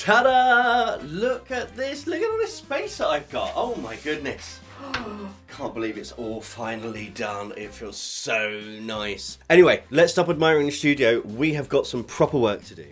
Ta-da! Look at this. Look at all this space that I've got. Oh my goodness. Can't believe it's all finally done. It feels so nice. Anyway, let's stop admiring the studio. We have got some proper work to do.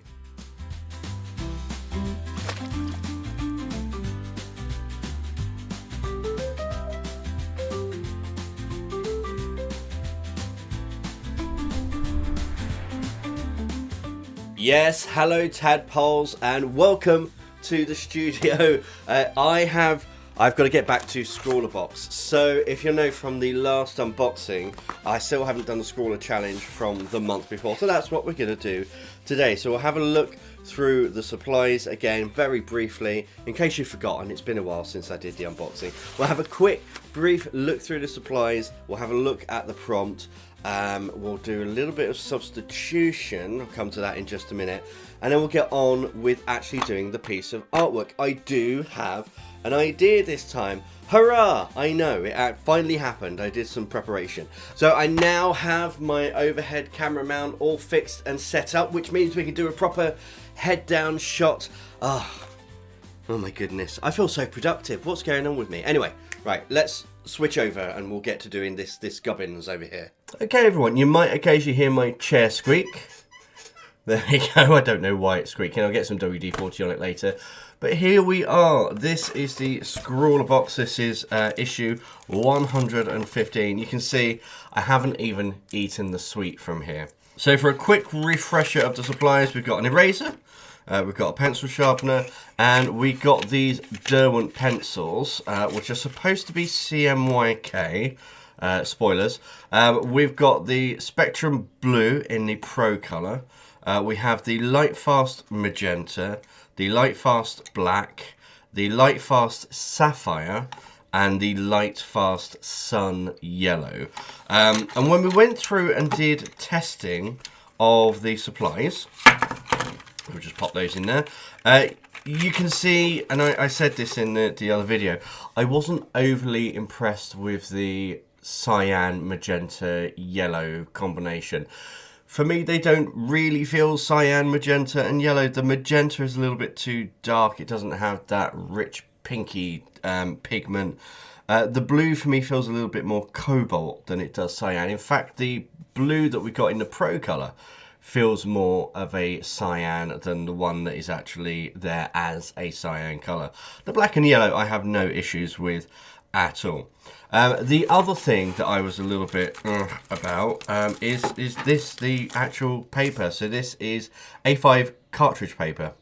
Yes, hello tadpoles and welcome to the studio. I've got to get back to Scrawlrbox. So if you know from the last unboxing, I still haven't done the Scrawler challenge from the month before. So that's what we're going to do today. So we'll have a look through the supplies again very briefly. In case you've forgotten, it's been a while since I did the unboxing. We'll have a quick brief look through the supplies. We'll have a look at the prompt. We'll do a little bit of substitution. I'll come to that in just a minute. And then we'll get on with actually doing the piece of artwork. I do have an idea this time. Hurrah! I know, it finally happened. I did some preparation. So I now have my overhead camera mount all fixed and set up, which means we can do a proper head down shot. Oh my goodness. I feel so productive. What's going on with me? Anyway, right, let's switch over and we'll get to doing this gubbins over here. Okay everyone, you might occasionally hear my chair squeak. There we go. I don't know why it's squeaking. I'll get some WD-40 on it later. But here we are. This is the Scrawlrbox. This is issue 115. You can see I haven't even eaten the sweet from here. So for a quick refresher of the supplies, we've got an eraser, we've got a pencil sharpener, and we got these Derwent pencils, which are supposed to be CMYK. Spoilers. We've got the Spectrum Blue in the Pro colour. We have the Lightfast Magenta, the Lightfast Black, the Lightfast Sapphire, and the Lightfast Sun Yellow. And when we went through and did testing of the supplies, we'll just pop those in there. You can see, and I said this in the other video, I wasn't overly impressed with the cyan, magenta, yellow combination. For me, they don't really feel cyan, magenta, and yellow. The magenta is a little bit too dark. It doesn't have that rich pinky pigment. The blue for me feels a little bit more cobalt than it does cyan. In fact, the blue that we got in the Pro colour feels more of a cyan than the one that is actually there as a cyan colour. The black and yellow I have no issues with at all. The other thing that I was a little bit about is this the actual paper. So this is A5 cartridge paper,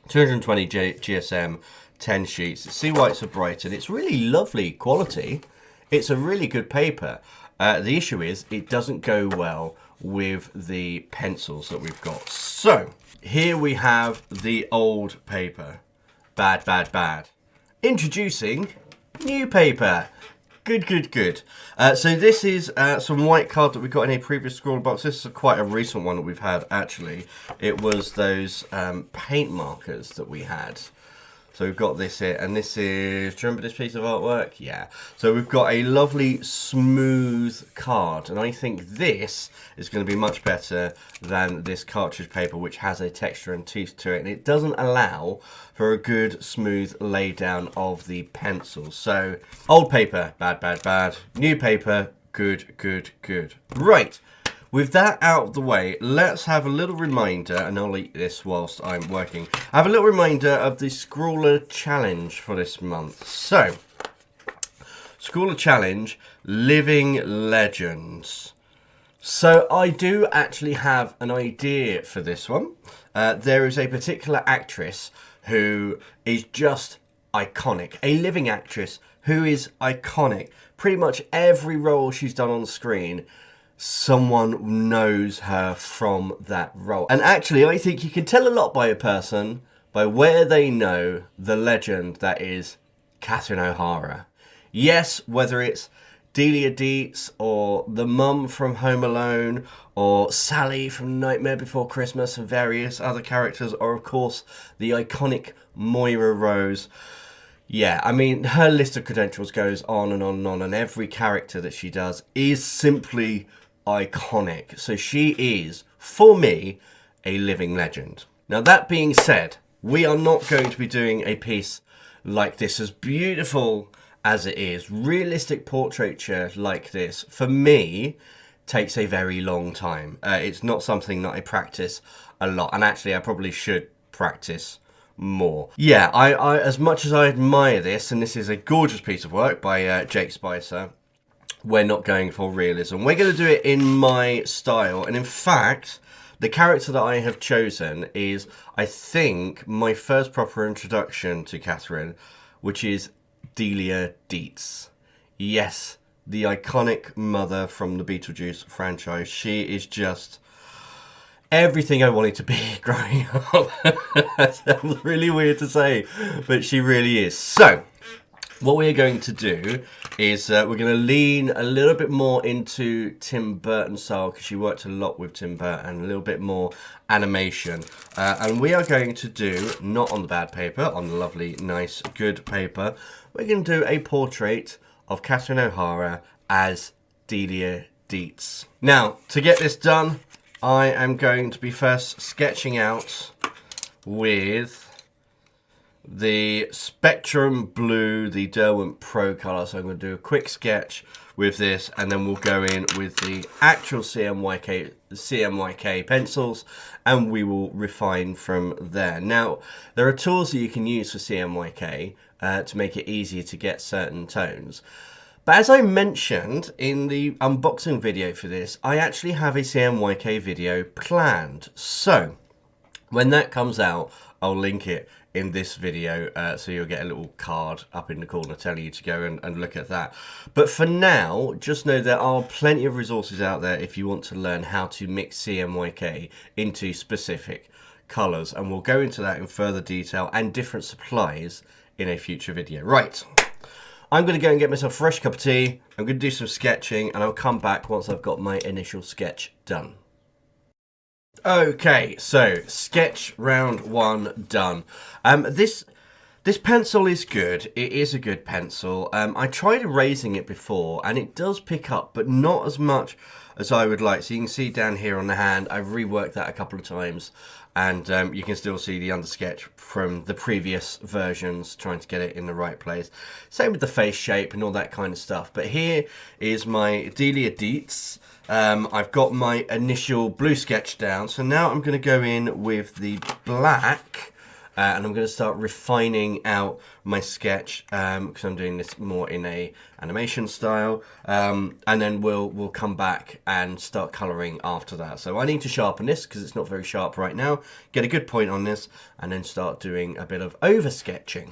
220 GSM, 10 sheets. See why it's so bright, and it's really lovely quality. It's a really good paper. The issue is it doesn't go well with the pencils that we've got. So here we have the old paper. Bad, bad, bad. Introducing new paper. Good, good, good. So this is some white card that we got in a previous Scrawlrbox. This is quite a recent one that we've had, actually. It was those paint markers that we had. So we've got this here, and this is, do you remember this piece of artwork? Yeah. So we've got a lovely smooth card, and I think this is going to be much better than this cartridge paper, which has a texture and teeth to it, and it doesn't allow for a good smooth lay down of the pencils. So old paper, bad, bad, bad. New paper, good, good, good. Right. With that out of the way, let's have a little reminder, and I'll eat this whilst I'm working. I have a little reminder of the Scrawlrchallenge for this month. So, Scrawlrchallenge, Living Legends. So I do actually have an idea for this one. There is a particular actress who is just iconic. A living actress who is iconic. Pretty much every role she's done on screen, someone knows her from that role. And actually, I think you can tell a lot by a person by where they know the legend that is Catherine Ohara. Yes, whether it's Delia Deetz or the mum from Home Alone or Sally from Nightmare Before Christmas and various other characters, or of course the iconic Moira Rose. Yeah, I mean, her list of credentials goes on and on and on, and every character that she does is simply iconic. So she is, for me, a living legend. Now, that being said, we are not going to be doing a piece like this, as beautiful as it is. Realistic portraiture like this, for me, takes a very long time. It's not something that I practice a lot, and actually I probably should practice more. Yeah, I as much as I admire this, and this is a gorgeous piece of work by Jake Spicer, we're not going for realism. We're going to do it in my style, and in fact, the character that I have chosen is, I think, my first proper introduction to Catherine, which is Delia Dietz. Yes, the iconic mother from the Beetlejuice franchise. She is just everything I wanted to be growing up. That sounds really weird to say, but she really is. So, what we're going to do is we're going to lean a little bit more into Tim Burton style, because she worked a lot with Tim Burton, a little bit more animation. And we are going to do, not on the bad paper, on the lovely, nice, good paper, we're going to do a portrait of Catherine Ohara as Delia Dietz. Now, to get this done, I am going to be first sketching out with the Spectrum Blue, the Derwent Pro colour. So I'm going to do a quick sketch with this, and then we'll go in with the actual cmyk pencils, and we will refine from there. Now, there are tools that you can use for cmyk to make it easier to get certain tones. But as I mentioned in the unboxing video for this, I actually have a cmyk video planned. So when that comes out, I'll link it in this video, so you'll get a little card up in the corner telling you to go and look at that. But for now, just know there are plenty of resources out there if you want to learn how to mix cmyk into specific colours, and we'll go into that in further detail and different supplies in a future video. Right, I'm going to go and get myself a fresh cup of tea, I'm going to do some sketching, and I'll come back once I've got my initial sketch done. Okay, so sketch round one done. This pencil is good. It is a good pencil. I tried erasing it before, and it does pick up, but not as much as I would like. So you can see down here on the hand, I've reworked that a couple of times, and you can still see the undersketch from the previous versions, trying to get it in the right place. Same with the face shape and all that kind of stuff. But here is my Delia Dietz. I've got my initial blue sketch down, so now I'm going to go in with the black, and I'm going to start refining out my sketch, because I'm doing this more in a animation style, and then we'll come back and start colouring after that. So I need to sharpen this because it's not very sharp right now, get a good point on this, and then start doing a bit of over sketching.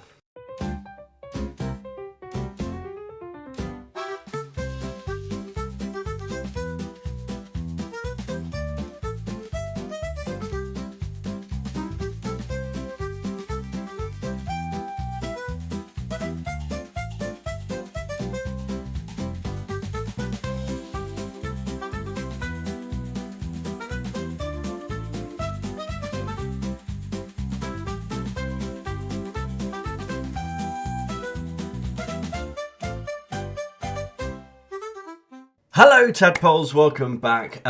Hello Tadpoles, welcome back.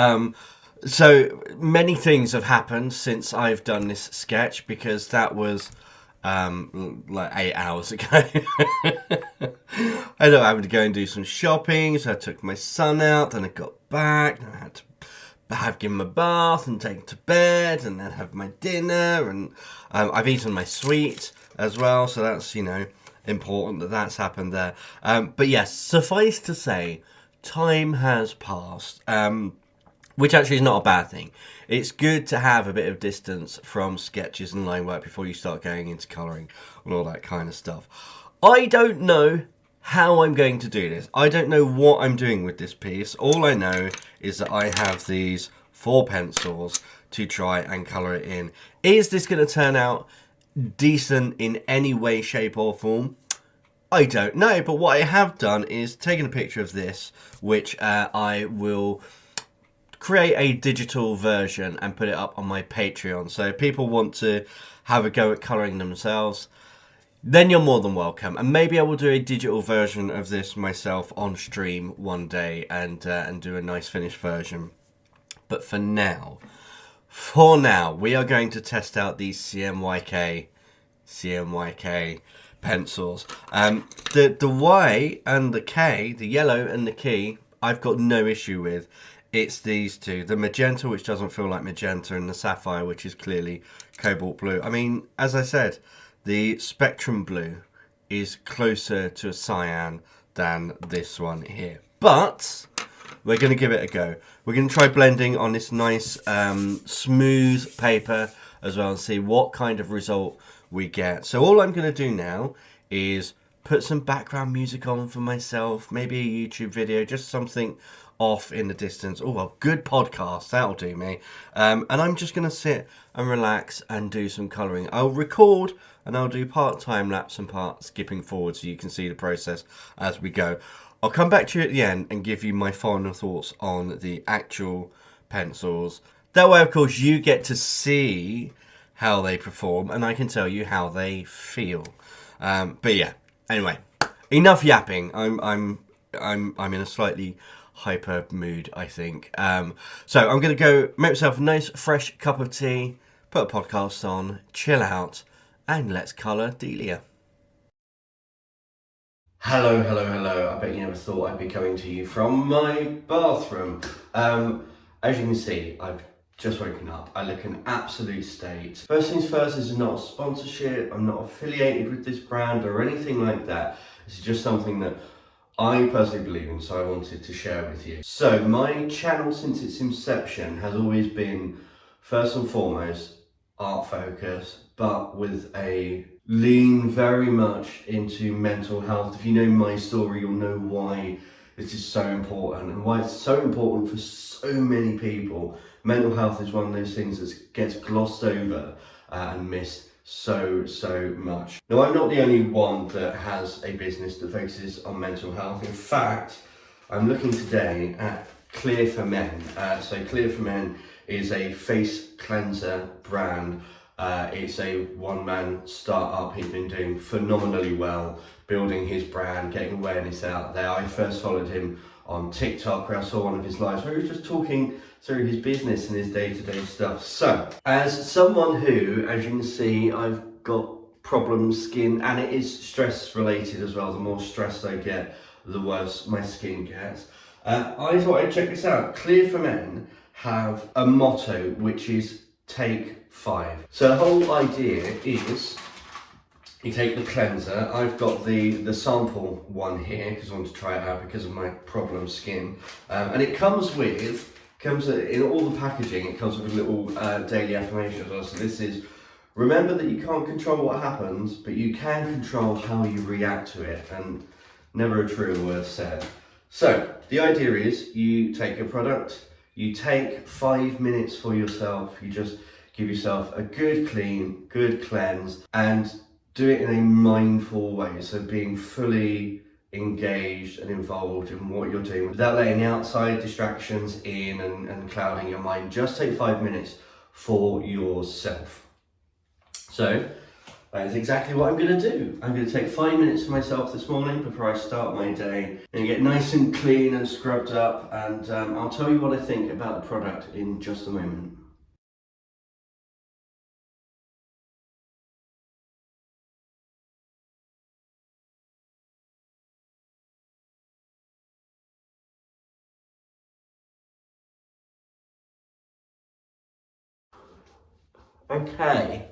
So many things have happened since I've done this sketch, because that was like 8 hours ago. I know I had to go and do some shopping, so I took my son out, then I got back, and I had to give him a bath and take him to bed, and then have my dinner, and I've eaten my sweet as well, so that's, you know, important that that's happened there. But yes, suffice to say, time has passed, which actually is not a bad thing. It's good to have a bit of distance from sketches and line work before you start going into colouring and all that kind of stuff. I don't know how I'm going to do this. I don't know what I'm doing with this piece. All I know is that I have these 4 pencils to try and colour it in. Is this going to turn out decent in any way, shape or form? I don't know, but what I have done is taken a picture of this, which I will create a digital version and put it up on my Patreon. So if people want to have a go at colouring themselves, then you're more than welcome. And maybe I will do a digital version of this myself on stream one day and do a nice finished version. But for now, we are going to test out these cmyk CMYK pencils. The Y and the K, the yellow and the key, I've got no issue with. It's these two, the magenta, which doesn't feel like magenta, and the sapphire, which is clearly cobalt blue. I mean, as I said, the spectrum blue is closer to a cyan than this one here. But we're going to give it a go. We're going to try blending on this nice smooth paper as well and see what kind of result we get. So all I'm going to do now is put some background music on for myself, maybe a YouTube video, just something off in the distance. Oh, a good podcast, that'll do me. And I'm just going to sit and relax and do some colouring. I'll record and I'll do part time lapse and part skipping forward so you can see the process as we go. I'll come back to you at the end and give you my final thoughts on the actual pencils. That way, of course, you get to see how they perform and I can tell you how they feel. But yeah, anyway, enough yapping. I'm in a slightly hyper mood, I think. So I'm going to go make myself a nice fresh cup of tea, put a podcast on, chill out, and let's colour Delia. Hello. I bet you never thought I'd be coming to you from my bathroom. As you can see, I've just woken up. I look an absolute state. First things first, this is not a sponsorship. I'm not affiliated with this brand or anything like that. This is just something that I personally believe in, so I wanted to share with you. So my channel since its inception has always been, first and foremost, art focus, but with a lean very much into mental health. If you know my story, you'll know why this is so important and why it's so important for so many people. Mental health is one of those things that gets glossed over and missed so much. Now, I'm not the only one that has a business that focuses on mental health. In fact, I'm looking today at Clear for Men. So Clear for Men is a face cleanser brand. It's a one-man startup. He's been doing phenomenally well, building his brand, getting awareness out there. I first followed him on TikTok where I saw one of his lives where he was just talking through his business and his day-to-day stuff. So, as someone who, as you can see, I've got problem skin, and it is stress related as well. The more stressed I get, the worse my skin gets. I thought I'd check this out. Clear for Men have a motto which is take 5. So the whole idea is you take the cleanser. I've got the sample one here because I want to try it out because of my problem skin, and it comes in all the packaging. It comes with a little daily affirmation as well. So this is: remember that you can't control what happens, but you can control how you react to it. And never a truer word said. So the idea is you take your product, you take 5 minutes for yourself, you just give yourself a good clean, good cleanse, and do it in a mindful way. So being fully engaged and involved in what you're doing without letting outside distractions in and clouding your mind. Just take 5 minutes for yourself. So that is exactly what I'm going to do. I'm going to take 5 minutes for myself this morning before I start my day and get nice and clean and scrubbed up, and I'll tell you what I think about the product in just a moment. Okay,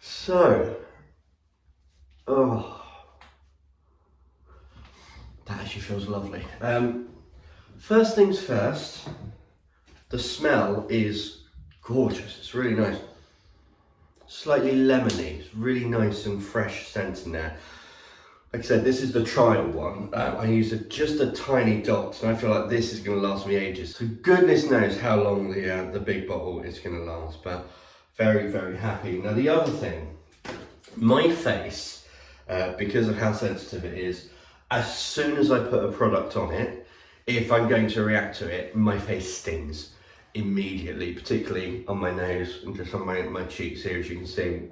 so, that actually feels lovely. First things first, the smell is gorgeous. It's really nice. Slightly lemony. It's really nice and fresh scent in there. Like I said, this is the trial one. I used just a tiny dot, and I feel like this is going to last me ages. So goodness knows how long the big bottle is going to last, but very happy. Now the other thing, my face, because of how sensitive it is, as soon as I put a product on it, if I'm going to react to it, my face stings immediately, particularly on my nose and just on my cheeks here, as you can see.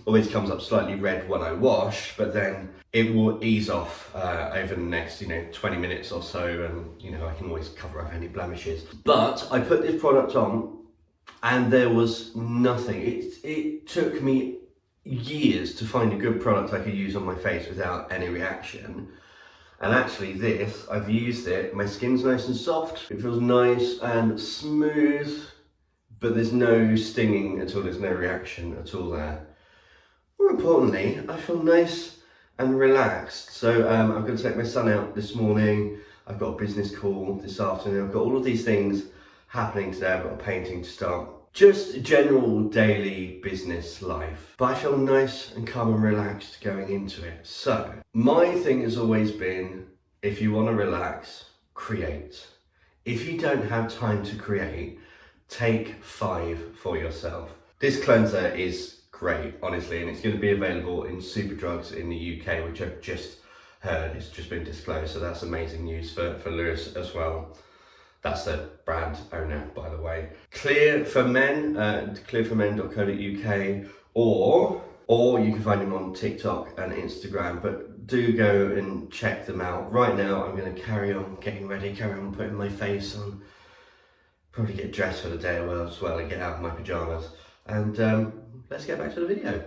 Always comes up slightly red when I wash, but then it will ease off over the next 20 minutes or so, and I can always cover up any blemishes. But I put this product on and there was nothing. It took me years to find a good product I could use on my face without any reaction. And actually this, I've used it, my skin's nice and soft, it feels nice and smooth, but there's no stinging at all, there's no reaction at all there. More importantly, I feel nice and relaxed. So I'm going to take my son out this morning, I've got a business call this afternoon, I've got all of these things happening today, I've got a painting to start. Just general daily business life. But I feel nice and calm and relaxed going into it. So, my thing has always been, if you want to relax, create. If you don't have time to create, take 5 for yourself. This cleanser is great, honestly, and it's going to be available in Superdrugs in the UK, which I've just heard. It's just been disclosed, so that's amazing news for Lewis as well. That's the brand owner, by the way. Clear for Men, clearformen.co.uk, or you can find him on TikTok and Instagram, but do go and check them out. Right now, I'm going to carry on getting ready, carry on putting my face on, probably get dressed for the day as well and get out of my pajamas. And let's get back to the video.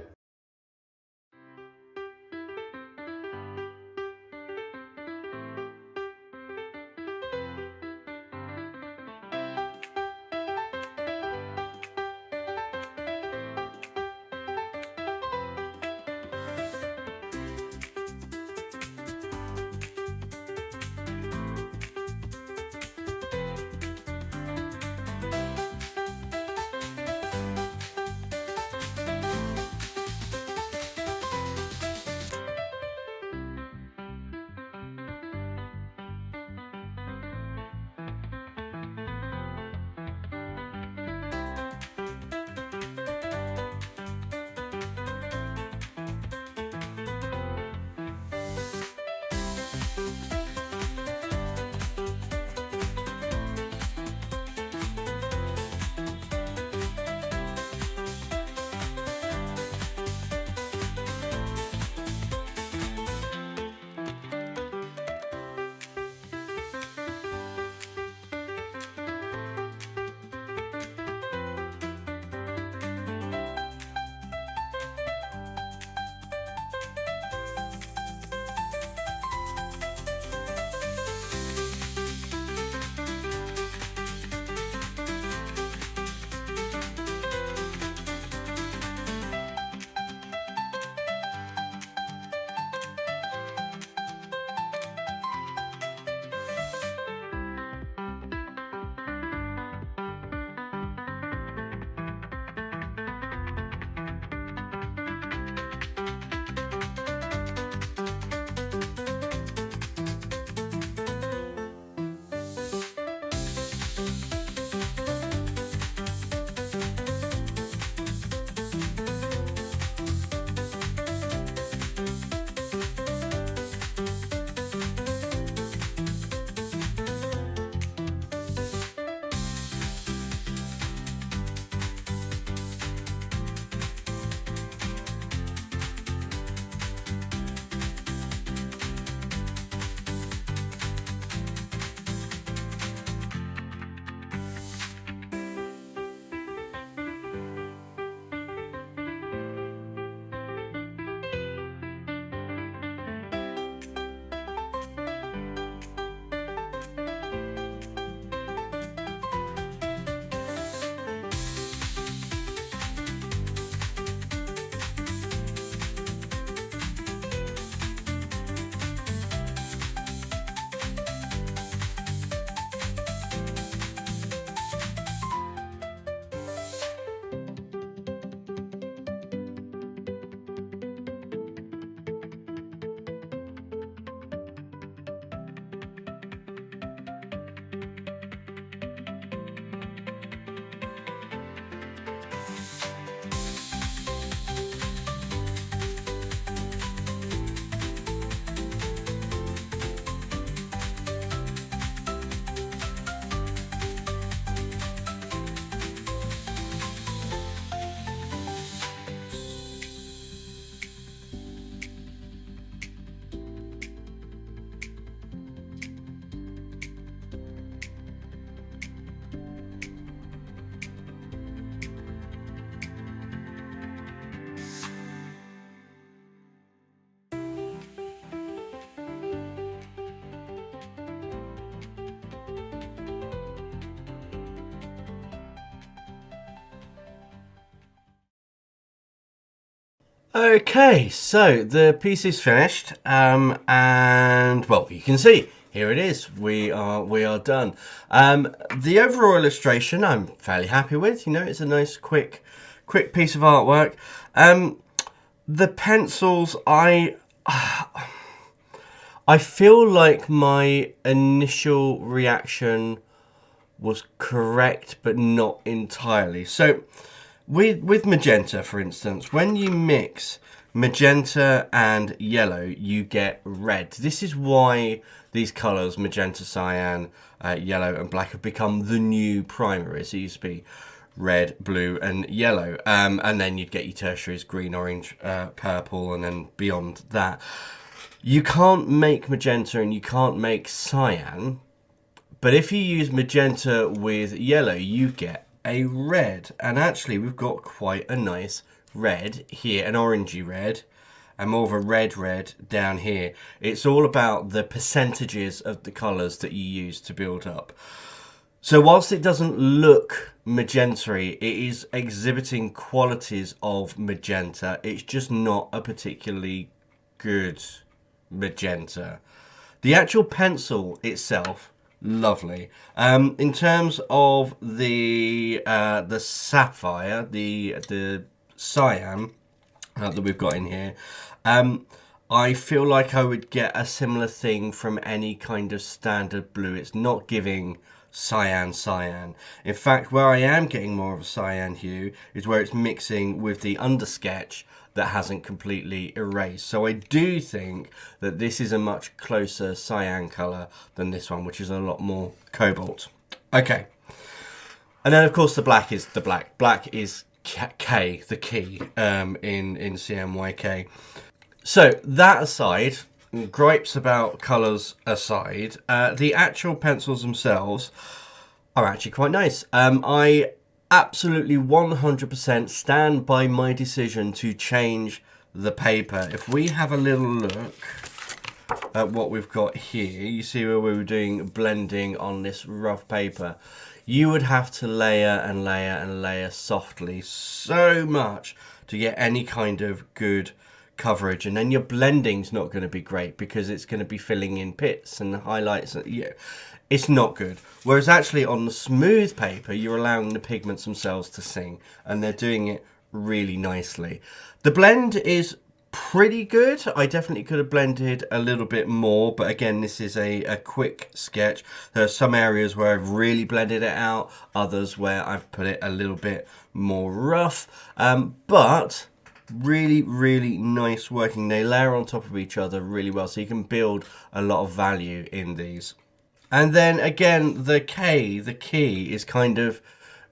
Okay, so the piece is finished, and well, you can see here it is. We are done. The overall illustration I'm fairly happy with. You know, it's a nice, quick piece of artwork. The pencils, I feel like my initial reaction was correct, but not entirely. So, with magenta, for instance, when you mix magenta and yellow, you get red. This is why these colours, magenta, cyan, yellow and black, have become the new primaries. It used to be red, blue and yellow. And then you'd get your tertiaries, green, orange, purple, and then beyond that. You can't make magenta and you can't make cyan, but if you use magenta with yellow, you get a red. And actually, we've got quite a nice red here, an orangey red, and more of a red down here. It's all about the percentages of the colours that you use to build up. So whilst it doesn't look magenta-y, it is exhibiting qualities of magenta. It's just not a particularly good magenta. The actual pencil itself, lovely. In terms of the sapphire, the cyan that we've got in here, I feel like I would get a similar thing from any kind of standard blue. It's not giving cyan. In fact, where I am getting more of a cyan hue is where it's mixing with the undersketch that hasn't completely erased. So I do think that this is a much closer cyan colour than this one, which is a lot more cobalt. Okay. And then of course the black is the black. Black is K, the key, in CMYK. So that aside, gripes about colours aside, the actual pencils themselves are actually quite nice. I absolutely 100% stand by my decision to change the paper. If we have a little look at what we've got here, you see where we were doing blending on this rough paper. You would have to layer and layer and layer softly so much to get any kind of good coverage, and then your blending's not going to be great because it's going to be filling in pits and highlights. Yeah, it's not good. Whereas actually on the smooth paper, you're allowing the pigments themselves to sing, and they're doing it really nicely. The blend is pretty good. I definitely could have blended a little bit more, but again, this is a quick sketch. There are some areas where I've really blended it out, others where I've put it a little bit more rough, but really nice working. They layer on top of each other really well, so you can build a lot of value in these. And then again, the key is kind of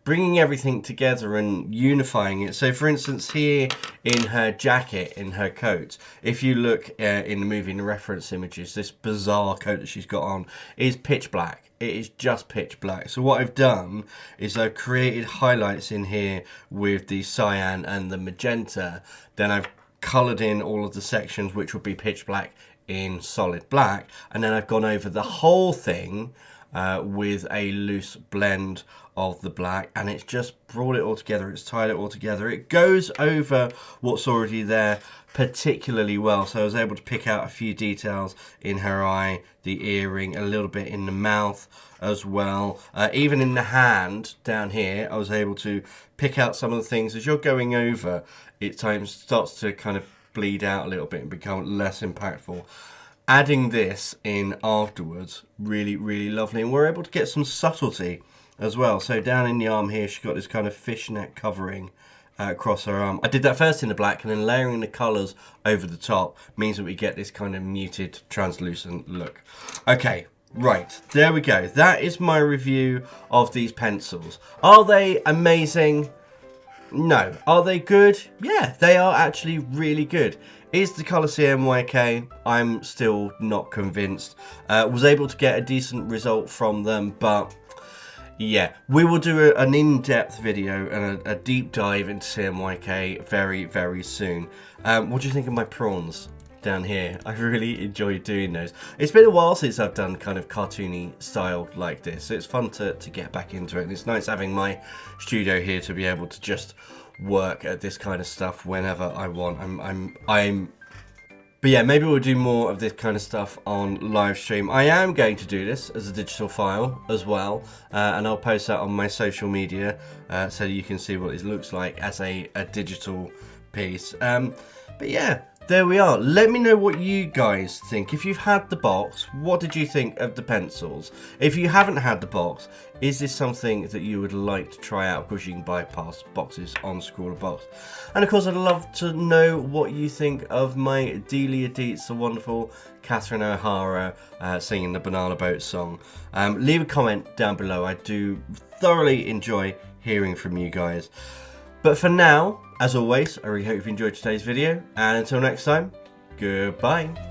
bringing everything together and unifying it. So for instance, here in her jacket, in her coat, if you look in the movie in the reference images, this bizarre coat that she's got on is pitch black. It is just pitch black. So what I've done is I've created highlights in here with the cyan and the magenta. Then I've coloured in all of the sections which would be pitch black in solid black. And then I've gone over the whole thing with a loose blend of the black, and it's just brought it all together. It's tied it all together. It goes over what's already there particularly well. So I was able to pick out a few details in her eye, the earring, a little bit in the mouth as well. Even in the hand down here, I was able to pick out some of the things. As you're going over, it times starts to kind of bleed out a little bit and become less impactful. Adding this in afterwards, really lovely, and we're able to get some subtlety as well. So down in the arm here, she's got this kind of fishnet covering across her arm. I did that first in the black, and then layering the colours over the top means that we get this kind of muted, translucent look. Okay, right, there we go. That is my review of these pencils. Are they amazing? No. Are they good? Yeah, they are actually really good. Is the colour CMYK? I'm still not convinced. Was able to get a decent result from them, but yeah, we will do an in-depth video and a deep dive into CMYK very soon. What do you think of my prawns down here? I really enjoyed doing those. It's been a while since I've done kind of cartoony style like this, so it's fun to get back into it, and it's nice having my studio here to be able to just work at this kind of stuff whenever I want. But yeah, maybe we'll do more of this kind of stuff on live stream. I am going to do this as a digital file as well, and I'll post that on my social media so you can see what it looks like as a digital piece. But yeah, there we are. Let me know what you guys think. If you've had the box, what did you think of the pencils? If you haven't had the box, is this something that you would like to try out? Of course, you can bypass boxes on Scrawlrchallenge. And of course, I'd love to know what you think of my Delia Deets, the wonderful Catherine Ohara singing the Banana Boat song. Leave a comment down below. I do thoroughly enjoy hearing from you guys. But for now, as always, I really hope you've enjoyed today's video, and until next time, goodbye.